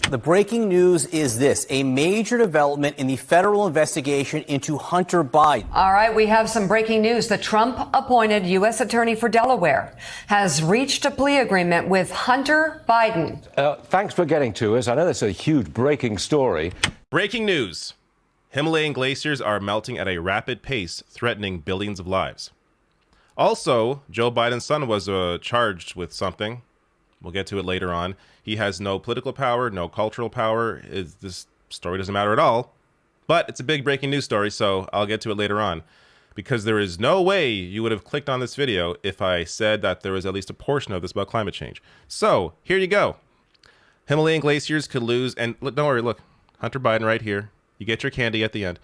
The breaking news is this: a major development in the federal investigation into Hunter Biden. All right, we have some breaking news. The Trump-appointed U.S. Attorney for Delaware has reached a plea agreement with Hunter Biden. Thanks for getting to us. I know that's a huge breaking story. Breaking news. Himalayan glaciers are melting at a rapid pace, threatening billions of lives. Also, Joe Biden's son was charged with something. We'll get to it later on. He has no political power, no cultural power. This story doesn't matter at all. But it's a big breaking news story, so I'll get to it later on. Because there is no way you would have clicked on this video if I said that there was at least a portion of this about climate change. So, here you go. Himalayan glaciers could lose, and look, don't worry, look, Hunter Biden right here. You get your candy at the end.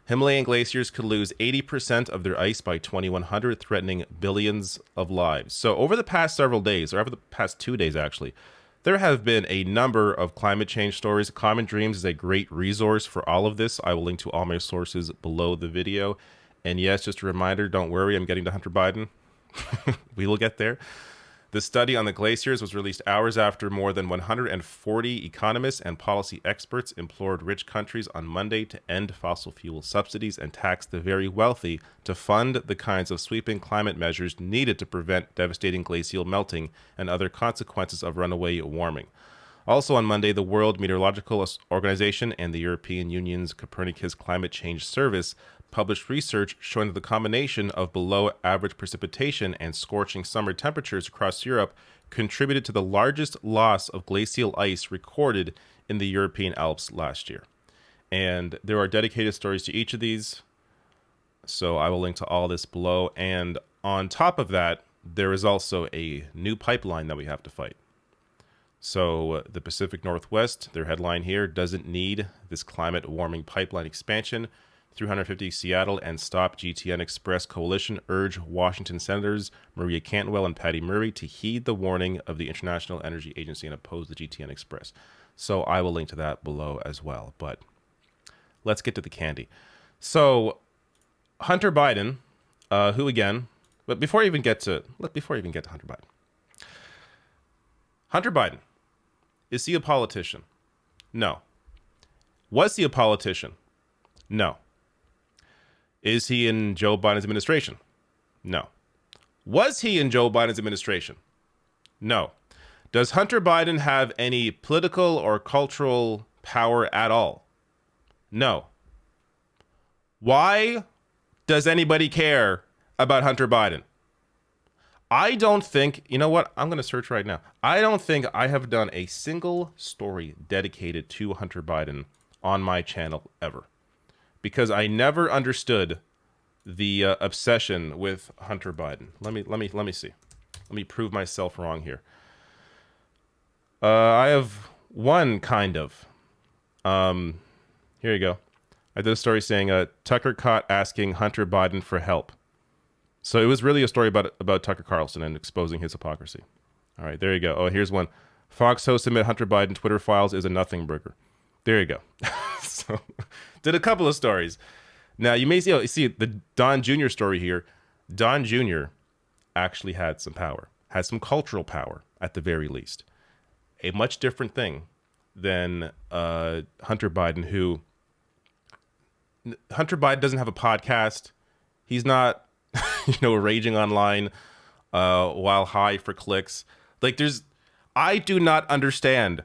Himalayan glaciers could lose 80% of their ice by 2100, threatening billions of lives. So over the past several days, or over the past 2 days actually, there have been a number of climate change stories. Common Dreams is a great resource for all of this. I will link to all my sources below the video. And yes, just a reminder, don't worry, I'm getting to Hunter Biden. We will get there. The study on the glaciers was released hours after more than 140 economists and policy experts implored rich countries on Monday to end fossil fuel subsidies and tax the very wealthy to fund the kinds of sweeping climate measures needed to prevent devastating glacial melting and other consequences of runaway warming. Also on Monday, the World Meteorological Organization and the European Union's Copernicus Climate Change Service published research showing that the combination of below average precipitation and scorching summer temperatures across Europe contributed to the largest loss of glacial ice recorded in the European Alps last year. And there are dedicated stories to each of these, so I will link to all this below. And on top of that, there is also a new pipeline that we have to fight. So the Pacific Northwest, their headline here, doesn't need this climate warming pipeline expansion. 350 Seattle and Stop GTN Express Coalition urge Washington Senators Maria Cantwell and Patty Murray to heed the warning of the International Energy Agency and oppose the GTN Express. So I will link to that below as well. But let's get to the candy. So Hunter Biden, who again, but before I even get to Hunter Biden. Hunter Biden, is he a politician? No. Was he a politician? No. Is he in Joe Biden's administration? No. Was he in Joe Biden's administration? No. Does Hunter Biden have any political or cultural power at all? No. Why does anybody care about Hunter Biden? I don't think, you know what? I'm going to search right now. I don't think I have done a single story dedicated to Hunter Biden on my channel ever. Because I never understood the obsession with Hunter Biden. Let me see. Let me prove myself wrong here. I have one kind of. Here you go. I did a story saying Tucker caught asking Hunter Biden for help. So it was really a story about Tucker Carlson and exposing his hypocrisy. All right, there you go. Oh, here's one. Fox host admit Hunter Biden Twitter files is a nothing burger. There you go. So, did a couple of stories. Now, you may see the Don Jr. story here. Don Jr. actually had some power, had some cultural power at the very least. A much different thing than Hunter Biden, who... Hunter Biden doesn't have a podcast. He's not, raging online while high for clicks. I do not understand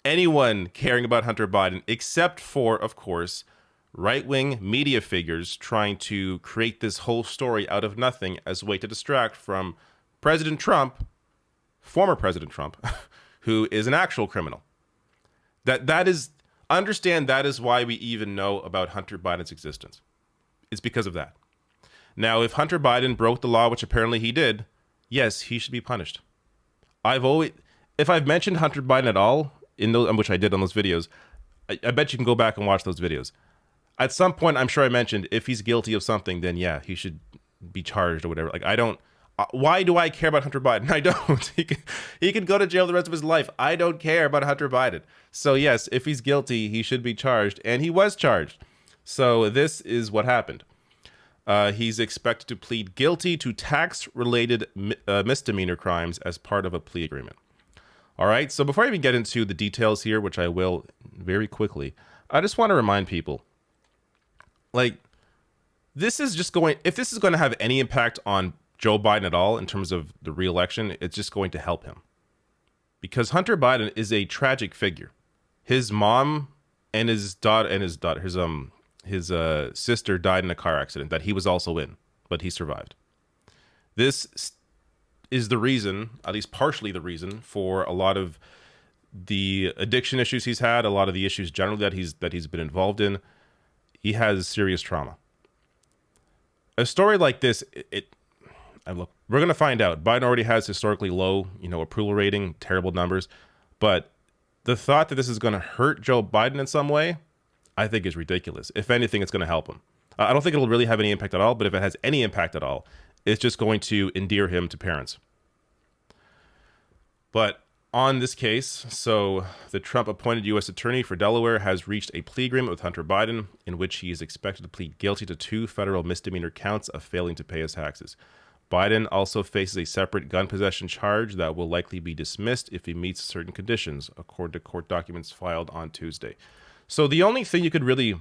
anyone caring about Hunter Biden, except for, of course, right-wing media figures trying to create this whole story out of nothing as a way to distract from President Trump, former President Trump, who is an actual criminal. Understand that is why we even know about Hunter Biden's existence. It's because of that. Now, if Hunter Biden broke the law, which apparently he did, yes, he should be punished. If I've mentioned Hunter Biden at all, which I did on those videos, I bet you can go back and watch those videos. At some point, I'm sure I mentioned if he's guilty of something, then yeah, he should be charged or whatever. Why do I care about Hunter Biden? I don't. He can go to jail the rest of his life. I don't care about Hunter Biden. So yes, if he's guilty, he should be charged, and he was charged. So this is what happened. He's expected to plead guilty to tax-related misdemeanor crimes as part of a plea agreement. All right. So before I even get into the details here, which I will very quickly, I just want to remind people, like, this is just going, if this is going to have any impact on Joe Biden at all in terms of the reelection, it's just going to help him. Because Hunter Biden is a tragic figure. His mom and his sister died in a car accident that he was also in, but he survived. This is the reason, at least partially the reason, for a lot of the addiction issues he's had, a lot of the issues generally that he's been involved in. He has serious trauma. A story like this, we're going to find out. Biden already has historically low, approval rating, terrible numbers. But the thought that this is going to hurt Joe Biden in some way, I think is ridiculous. If anything, it's going to help him. I don't think it'll really have any impact at all. But if it has any impact at all, it's just going to endear him to parents. But on this case, so the Trump-appointed U.S. Attorney for Delaware has reached a plea agreement with Hunter Biden in which he is expected to plead guilty to 2 federal misdemeanor counts of failing to pay his taxes. Biden also faces a separate gun possession charge that will likely be dismissed if he meets certain conditions, according to court documents filed on Tuesday. So the only thing you could really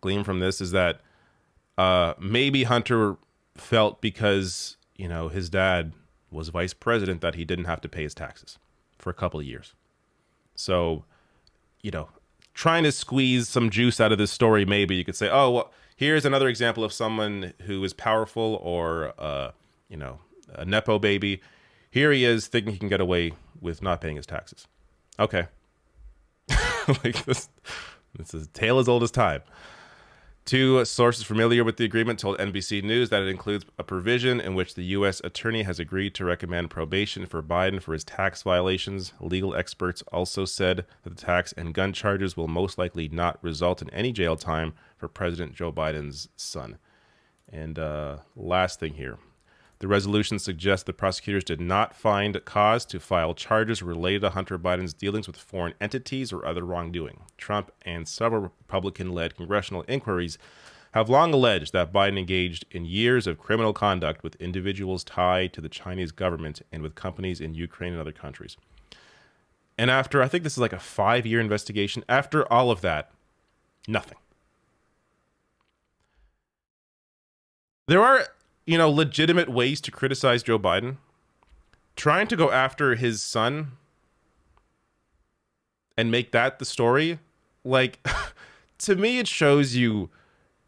glean from this is that maybe Hunter felt because, his dad was vice president that he didn't have to pay his taxes for a couple of years. So, trying to squeeze some juice out of this story, maybe you could say, oh, well, here's another example of someone who is powerful or, a Nepo baby. Here he is thinking he can get away with not paying his taxes. Okay. Like this is a tale as old as time. 2 sources familiar with the agreement told NBC News that it includes a provision in which the U.S. attorney has agreed to recommend probation for Biden for his tax violations. Legal experts also said that the tax and gun charges will most likely not result in any jail time for President Joe Biden's son. And last thing here. The resolution suggests that prosecutors did not find cause to file charges related to Hunter Biden's dealings with foreign entities or other wrongdoing. Trump and several Republican-led congressional inquiries have long alleged that Biden engaged in years of criminal conduct with individuals tied to the Chinese government and with companies in Ukraine and other countries. And after, I think this is like a 5-year investigation, after all of that, nothing. There are legitimate ways to criticize Joe Biden. Trying to go after his son and make that the story, to me, it shows you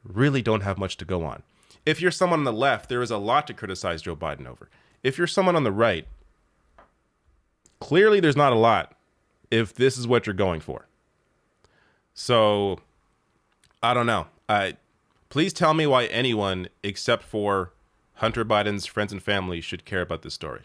really don't have much to go on. If you're someone on the left, there is a lot to criticize Joe Biden over. If you're someone on the right, clearly there's not a lot if this is what you're going for. So, I don't know. Please tell me why anyone except for Hunter Biden's friends and family should care about this story.